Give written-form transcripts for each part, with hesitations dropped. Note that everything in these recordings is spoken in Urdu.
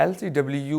LCW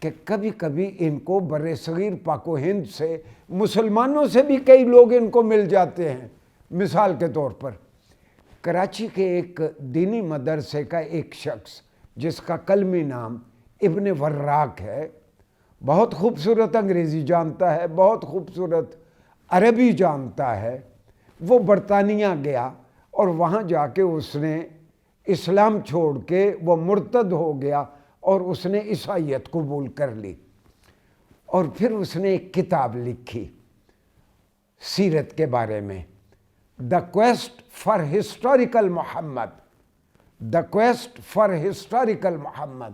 کہ کبھی کبھی ان کو بر صغیر پاک و ہند سے مسلمانوں سے بھی کئی لوگ ان کو مل جاتے ہیں۔ مثال کے طور پر کراچی کے ایک دینی مدرسے کا ایک شخص جس کا کلمی نام ابن وراق ہے، بہت خوبصورت انگریزی جانتا ہے، بہت خوبصورت عربی جانتا ہے، وہ برطانیہ گیا اور وہاں جا کے اس نے اسلام چھوڑ کے وہ مرتد ہو گیا اور اس نے عیسائیت قبول کر لی، اور پھر اس نے ایک کتاب لکھی سیرت کے بارے میں، the quest for historical Muhammad, the quest for historical Muhammad,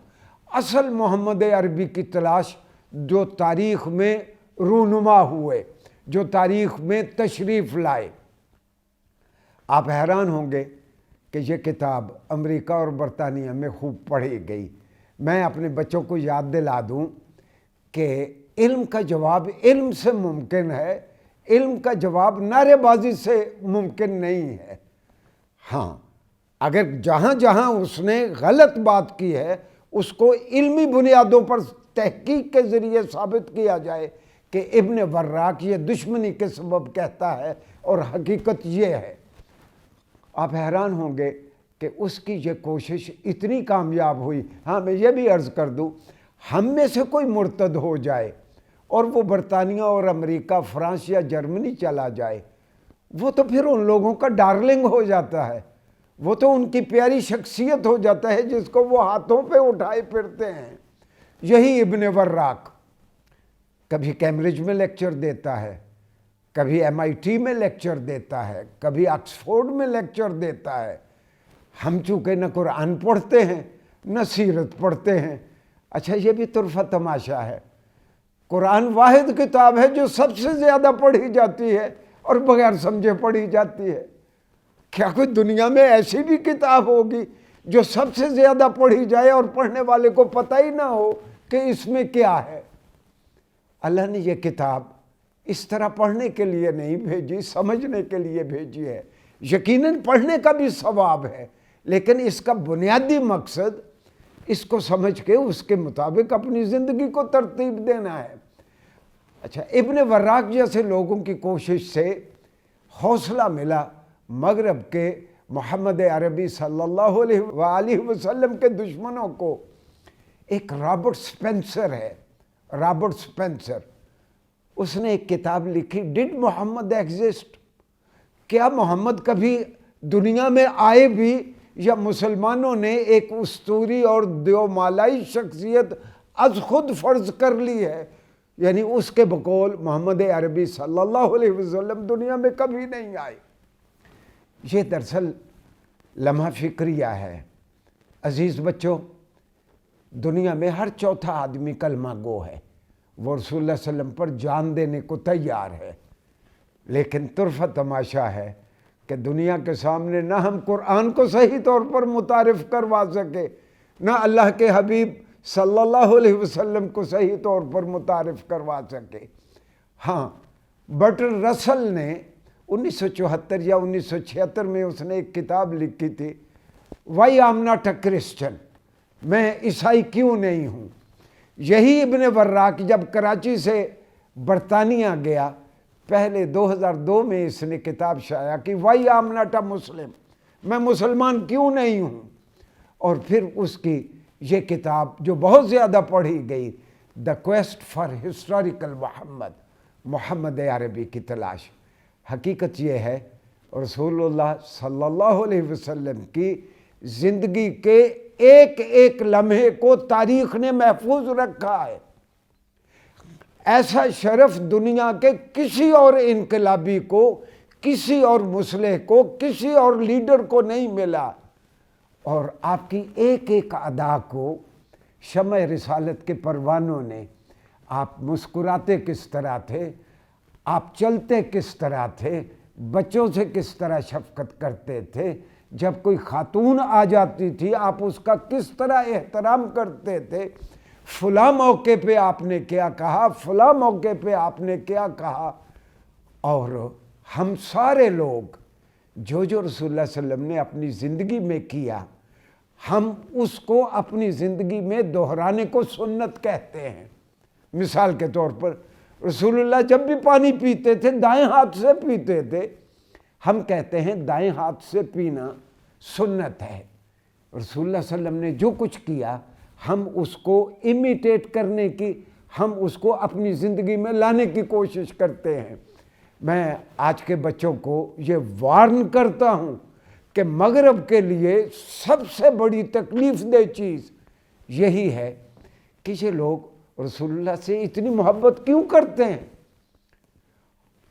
اصل محمد عربی کی تلاش جو تاریخ میں رونما ہوئے، جو تاریخ میں تشریف لائے۔ آپ حیران ہوں گے کہ یہ کتاب امریکہ اور برطانیہ میں خوب پڑھی گئی۔ میں اپنے بچوں کو یاد دلا دوں کہ علم کا جواب علم سے ممکن ہے، علم کا جواب نعرے بازی سے ممکن نہیں ہے۔ ہاں، اگر جہاں جہاں اس نے غلط بات کی ہے اس کو علمی بنیادوں پر تحقیق کے ذریعے ثابت کیا جائے کہ ابن وراق یہ دشمنی کے سبب کہتا ہے اور حقیقت یہ ہے۔ آپ حیران ہوں گے کہ اس کی یہ کوشش اتنی کامیاب ہوئی۔ ہاں، میں یہ بھی عرض کر دوں، ہم میں سے کوئی مرتد ہو جائے اور وہ برطانیہ اور امریکہ، فرانس یا جرمنی چلا جائے، وہ تو پھر ان لوگوں کا ڈارلنگ ہو جاتا ہے، وہ تو ان کی پیاری شخصیت ہو جاتا ہے جس کو وہ ہاتھوں پہ اٹھائے پھرتے ہیں۔ یہی ابن وراق کبھی کیمبرج میں لیکچر دیتا ہے، کبھی MIT میں لیکچر دیتا ہے، کبھی آکسفورڈ میں لیکچر دیتا ہے۔ ہم چونکہ نہ قرآن پڑھتے ہیں نہ سیرت پڑھتے ہیں۔ اچھا، یہ بھی طرفہ تماشا ہے، قرآن واحد کتاب ہے جو سب سے زیادہ پڑھی جاتی ہے اور بغیر سمجھے پڑھی جاتی ہے۔ کیا کوئی دنیا میں ایسی بھی کتاب ہوگی جو سب سے زیادہ پڑھی جائے اور پڑھنے والے کو پتہ ہی نہ ہو کہ اس میں کیا ہے؟ اللہ نے یہ کتاب اس طرح پڑھنے کے لیے نہیں بھیجی، سمجھنے کے لیے بھیجی ہے۔ یقیناً پڑھنے کا بھی ثواب ہے، لیکن اس کا بنیادی مقصد اس کو سمجھ کے اس کے مطابق اپنی زندگی کو ترتیب دینا ہے۔ اچھا، ابن وراق جیسے لوگوں کی کوشش سے حوصلہ ملا مغرب کے محمد عربی صلی اللہ علیہ وآلہ وسلم کے دشمنوں کو۔ ایک رابرٹ سپینسر ہے، رابرٹ سپینسر، اس نے ایک کتاب لکھی، ڈڈ محمد ایگزسٹ؟ کیا محمد کبھی دنیا میں آئے بھی، یا مسلمانوں نے ایک اسطوری اور دیومالائی شخصیت از خود فرض کر لی ہے؟ یعنی اس کے بقول محمد عربی صلی اللہ علیہ وسلم دنیا میں کبھی نہیں آئے۔ یہ دراصل لمحہ فکریہ ہے۔ عزیز بچوں، دنیا میں ہر چوتھا آدمی کلمہ گو ہے، وہ رسول اللہ صلی اللہ علیہ وسلم پر جان دینے کو تیار ہے، لیکن طرفہ تماشا ہے کہ دنیا کے سامنے نہ ہم قرآن کو صحیح طور پر متعارف کروا سکے، نہ اللہ کے حبیب صلی اللہ علیہ وسلم کو صحیح طور پر متعارف کروا سکے۔ ہاں، برٹرن رسل نے 1974 یا 1976 میں اس نے ایک کتاب لکھی تھی، why I am not a Christian, میں عیسائی کیوں نہیں ہوں۔ یہی ابن وراق جب کراچی سے برطانیہ گیا، پہلے 2002 میں اس نے کتاب شائع کی، why I am not a Muslim, میں مسلمان کیوں نہیں ہوں، اور پھر اس کی یہ کتاب جو بہت زیادہ پڑھی گئی، دا کویسٹ فار ہسٹوریکل محمد، محمد عربی کی تلاش۔ حقیقت یہ ہے رسول اللہ صلی اللہ علیہ وسلم کی زندگی کے ایک ایک لمحے کو تاریخ نے محفوظ رکھا ہے۔ ایسا شرف دنیا کے کسی اور انقلابی کو، کسی اور مصلح کو، کسی اور لیڈر کو نہیں ملا، اور آپ کی ایک ایک ادا کو شمع رسالت کے پروانوں نے، آپ مسکراتے کس طرح تھے، آپ چلتے کس طرح تھے، بچوں سے کس طرح شفقت کرتے تھے، جب کوئی خاتون آ جاتی تھی آپ اس کا کس طرح احترام کرتے تھے، فلاں موقع پہ آپ نے کیا کہا، فلاں موقع پہ آپ نے کیا کہا۔ اور ہم سارے لوگ جو رسول اللہ صلی اللہ علیہ وسلم نے اپنی زندگی میں کیا، ہم اس کو اپنی زندگی میں دہرانے کو سنت کہتے ہیں۔ مثال کے طور پر رسول اللہ جب بھی پانی پیتے تھے دائیں ہاتھ سے پیتے تھے، ہم کہتے ہیں دائیں ہاتھ سے پینا سنت ہے۔ رسول اللہ صلی اللہ علیہ وسلم نے جو کچھ کیا ہم اس کو امیٹیٹ کرنے کی، ہم اس کو اپنی زندگی میں لانے کی کوشش کرتے ہیں۔ میں آج کے بچوں کو یہ وارن کرتا ہوں کہ مغرب کے لیے سب سے بڑی تکلیف دہ چیز یہی ہے کہ یہ لوگ رسول اللہ سے اتنی محبت کیوں کرتے ہیں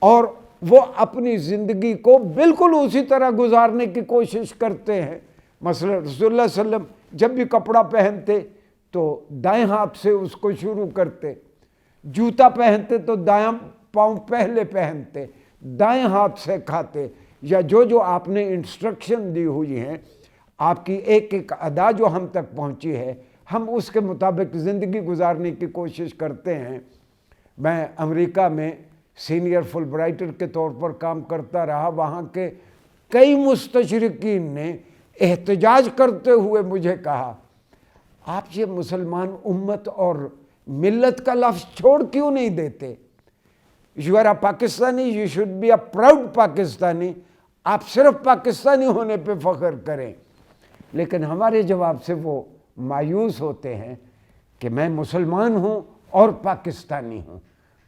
اور وہ اپنی زندگی کو بالکل اسی طرح گزارنے کی کوشش کرتے ہیں۔ مثلا رسول اللہ صلی اللہ علیہ وسلم جب بھی کپڑا پہنتے تو دائیں ہاتھ سے اس کو شروع کرتے، جوتا پہنتے تو دائیں پاؤں پہلے پہنتے، دائیں ہاتھ سے کھاتے، یا جو آپ نے انسٹرکشن دی ہوئی ہیں، آپ کی ایک ایک ادا جو ہم تک پہنچی ہے، ہم اس کے مطابق زندگی گزارنے کی کوشش کرتے ہیں۔ میں امریکہ میں سینئر فل برائٹر کے طور پر کام کرتا رہا، وہاں کے کئی مستشرقین نے احتجاج کرتے ہوئے مجھے کہا آپ یہ مسلمان امت اور ملت کا لفظ چھوڑ کیوں نہیں دیتے؟ You are a Pakistani, you should be a proud Pakistani, آپ صرف پاکستانی ہونے پہ فخر کریں۔ لیکن ہمارے جواب سے وہ مایوس ہوتے ہیں کہ میں مسلمان ہوں اور پاکستانی ہوں،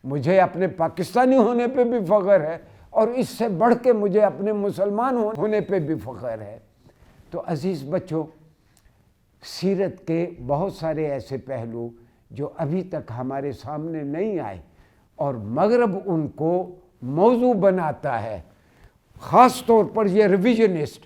مجھے اپنے پاکستانی ہونے پہ بھی فخر ہے اور اس سے بڑھ کے مجھے اپنے مسلمان ہونے پہ بھی فخر ہے۔ تو عزیز بچوں، سیرت کے بہت سارے ایسے پہلو جو ابھی تک ہمارے سامنے نہیں آئے اور مغرب ان کو موضوع بناتا ہے، خاص طور پر یہ ریویژنسٹ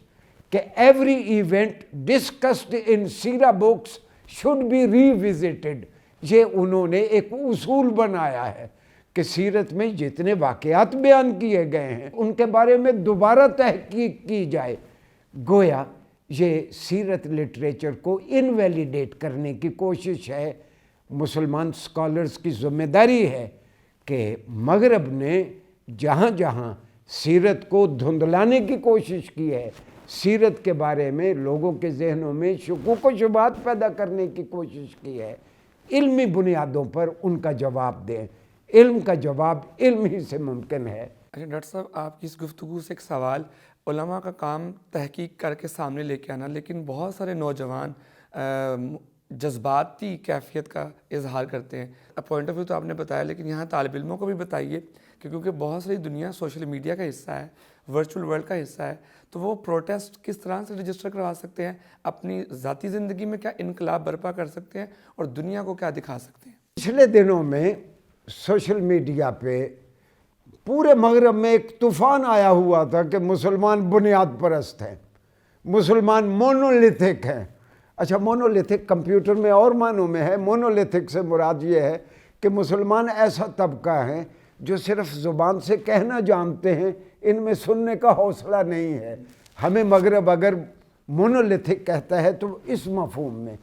کہ ایوری ایونٹ ڈسکسڈ ان سیرہ بکس شوڈ بی ریوزٹڈ، یہ انہوں نے ایک اصول بنایا ہے کہ سیرت میں جتنے واقعات بیان کیے گئے ہیں ان کے بارے میں دوبارہ تحقیق کی جائے۔ گویا یہ سیرت لٹریچر کو انویلیڈیٹ کرنے کی کوشش ہے۔ مسلمان سکالرز کی ذمہ داری ہے کہ مغرب نے جہاں جہاں سیرت کو دھندلانے کی کوشش کی ہے، سیرت کے بارے میں لوگوں کے ذہنوں میں شکوک و شبہات پیدا کرنے کی کوشش کی ہے، علمی بنیادوں پر ان کا جواب دیں۔ علم کا جواب علم ہی سے ممکن ہے۔ اچھا ڈاکٹر صاحب، آپ کی اس گفتگو سے ایک سوال، علماء کا کام تحقیق کر کے سامنے لے کے آنا، لیکن بہت سارے نوجوان جذباتی کیفیت کا اظہار کرتے ہیں۔ پوائنٹ آف ویو تو آپ نے بتایا، لیکن یہاں طالب علموں کو بھی بتائیے کہ کیونکہ بہت ساری دنیا سوشل میڈیا کا حصہ ہے، ورچوئل ورلڈ کا حصہ ہے، تو وہ پروٹیسٹ کس طرح سے رجسٹر کروا سکتے ہیں، اپنی ذاتی زندگی میں کیا انقلاب برپا کر سکتے ہیں اور دنیا کو کیا دکھا سکتے ہیں؟ پچھلے دنوں میں سوشل میڈیا پہ پورے مغرب میں ایک طوفان آیا ہوا تھا کہ مسلمان بنیاد پرست ہیں، مسلمان مونولیتھک ہیں۔ اچھا، مونولیتھک کمپیوٹر میں اور معنوں میں ہے، مونولیتھک سے مراد یہ ہے کہ مسلمان ایسا طبقہ ہے جو صرف زبان سے کہنا جانتے ہیں، ان میں سننے کا حوصلہ نہیں ہے۔ ہمیں مغرب اگر مونولیتھک کہتا ہے تو اس مفہوم میں،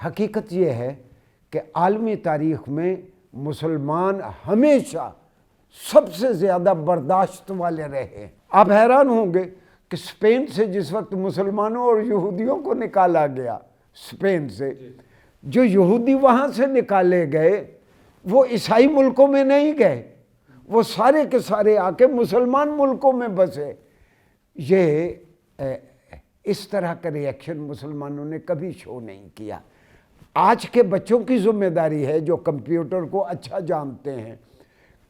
حقیقت یہ ہے کہ عالمی تاریخ میں مسلمان ہمیشہ سب سے زیادہ برداشت والے رہے۔ آپ حیران ہوں گے کہ اسپین سے جس وقت مسلمانوں اور یہودیوں کو نکالا گیا، اسپین سے جو یہودی وہاں سے نکالے گئے وہ عیسائی ملکوں میں نہیں گئے، وہ سارے کے سارے آ کے مسلمان ملکوں میں بسے۔ یہ اس طرح کا ری ایکشن مسلمانوں نے کبھی شو نہیں کیا۔ آج کے بچوں کی ذمہ داری ہے جو کمپیوٹر کو اچھا جانتے ہیں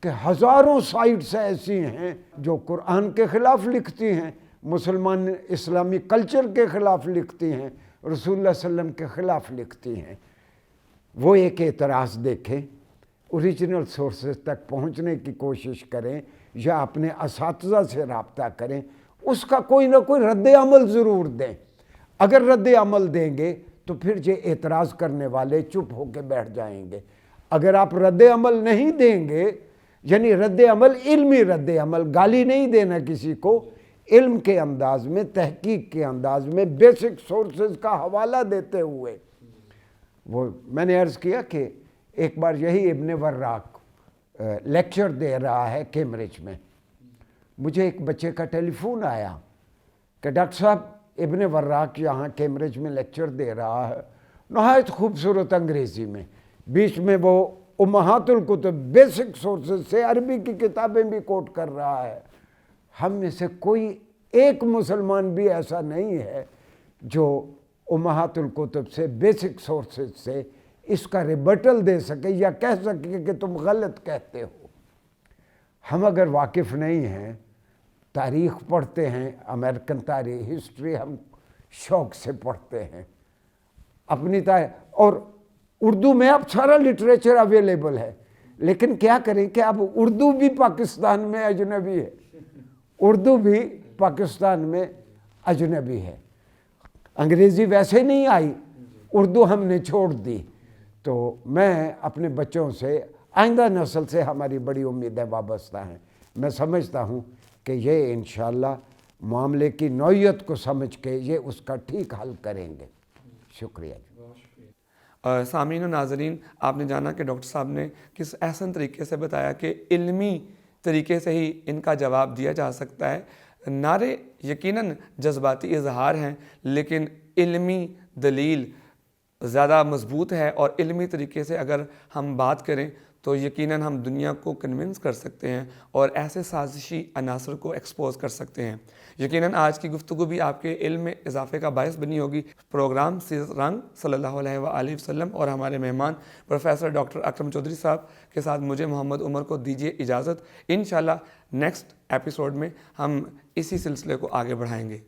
کہ ہزاروں سائٹس ایسی ہیں جو قرآن کے خلاف لکھتی ہیں، مسلمان اسلامی کلچر کے خلاف لکھتی ہیں، رسول اللہ صلی اللہ علیہ وسلم کے خلاف لکھتی ہیں۔ وہ ایک اعتراض دیکھیں، اوریجنل سورسز تک پہنچنے کی کوشش کریں یا اپنے اساتذہ سے رابطہ کریں، اس کا کوئی نہ کوئی رد عمل ضرور دیں۔ اگر رد عمل دیں گے تو پھر یہ اعتراض کرنے والے چپ ہو کے بیٹھ جائیں گے۔ اگر آپ رد عمل نہیں دیں گے، یعنی رد عمل علمی رد عمل، گالی نہیں دینا کسی کو، علم کے انداز میں، تحقیق کے انداز میں، بیسک سورسز کا حوالہ دیتے ہوئے، وہ میں نے عرض کیا کہ ایک بار یہی ابن وراق لیکچر دے رہا ہے کیمبرج میں، مجھے ایک بچے کا ٹیلی فون آیا کہ ڈاکٹر صاحب ابن وراق یہاں کیمبرج میں لیکچر دے رہا ہے نہایت خوبصورت انگریزی میں، بیچ میں وہ امہات الکتب بیسک سورسز سے عربی کی کتابیں بھی کوٹ کر رہا ہے۔ ہم میں سے کوئی ایک مسلمان بھی ایسا نہیں ہے جو امہات الکتب سے بیسک سورسز سے اس کا ریبٹل دے سکے یا کہہ سکے کہ تم غلط کہتے ہو۔ ہم اگر واقف نہیں ہیں، تاریخ پڑھتے ہیں، امریکن تاریخ ہسٹری ہم شوق سے پڑھتے ہیں اپنی تاریخ، اور اردو میں اب سارا لٹریچر اویلیبل ہے، لیکن کیا کریں کہ اب اردو بھی پاکستان میں اجنبی ہے، اردو بھی پاکستان میں اجنبی ہے، انگریزی ویسے نہیں آئی، اردو ہم نے چھوڑ دی۔ تو میں اپنے بچوں سے، آئندہ نسل سے ہماری بڑی امیدیں وابستہ ہیں۔ میں سمجھتا ہوں کہ یہ انشاءاللہ معاملے کی نوعیت کو سمجھ کے یہ اس کا ٹھیک حل کریں گے۔ شکریہ۔ سامعین و ناظرین، آپ نے جانا کہ ڈاکٹر صاحب نے کس احسن طریقے سے بتایا کہ علمی طریقے سے ہی ان کا جواب دیا جا سکتا ہے۔ نعرے یقیناً جذباتی اظہار ہیں، لیکن علمی دلیل زیادہ مضبوط ہے، اور علمی طریقے سے اگر ہم بات کریں تو یقیناً ہم دنیا کو کنونس کر سکتے ہیں اور ایسے سازشی عناصر کو ایکسپوز کر سکتے ہیں۔ یقیناً آج کی گفتگو بھی آپ کے علم میں اضافے کا باعث بنی ہوگی۔ پروگرام سیرت رنگ صلی اللہ علیہ وآلہ وسلم اور ہمارے مہمان پروفیسر ڈاکٹر اکرم چودھری صاحب کے ساتھ مجھے محمد عمر کو دیجیے اجازت۔ انشاءاللہ نیکسٹ ایپیسوڈ میں ہم اسی سلسلے کو آگے بڑھائیں گے۔